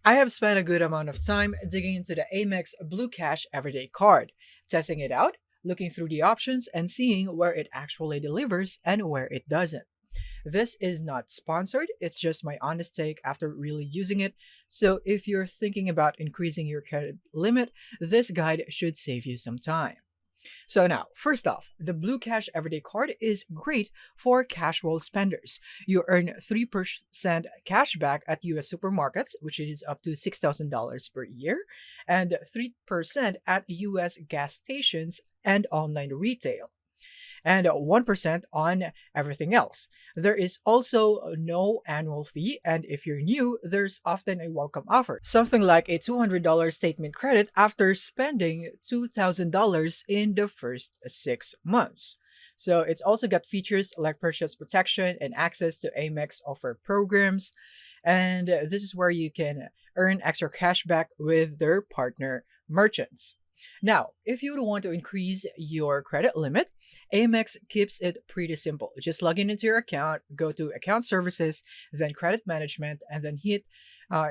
I have spent a good amount of time digging into the Amex Blue Cash Everyday card, testing it out, looking through the options, and seeing where it actually delivers and where it doesn't. This is not sponsored, it's just my honest take after really using it. So if you're thinking about increasing your credit limit, this guide should save you some time. So now, first off, the Blue Cash Everyday card is great for casual spenders. You earn 3% cash back at US supermarkets, which is up to $6,000 per year, and 3% at US gas stations and online retail, and 1% on everything else. There is also no annual fee, and if you're new, there's often a welcome offer, something like a $200 statement credit after spending $2,000 in the first 6 months. So it's also got features like purchase protection and access to Amex offer programs, and this is where you can earn extra cash back with their partner merchants. Now, if you would want to increase your credit limit, Amex keeps it pretty simple. Just log in into your account, go to account services, then credit management, and then hit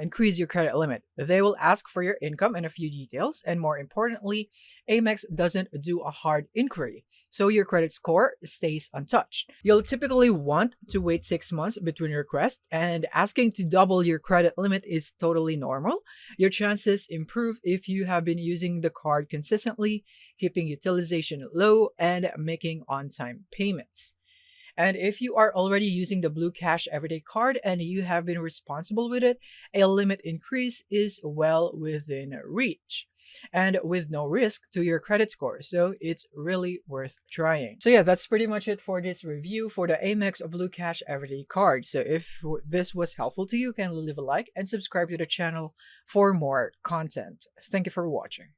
increase your credit limit. They will ask for your income and a few details, and more importantly, Amex doesn't do a hard inquiry, so your credit score stays untouched. You'll typically want to wait 6 months between requests, and asking to double your credit limit is totally normal. Your chances improve if you have been using the card consistently, keeping utilization low, and making on time payments. And if you are already using the Blue Cash Everyday card and you have been responsible with it, a limit increase is well within reach and with no risk to your credit score. So it's really worth trying. So yeah, that's pretty much it for this review for the Amex Blue Cash Everyday card. So if this was helpful to you, you can leave a like and subscribe to the channel for more content. Thank you for watching.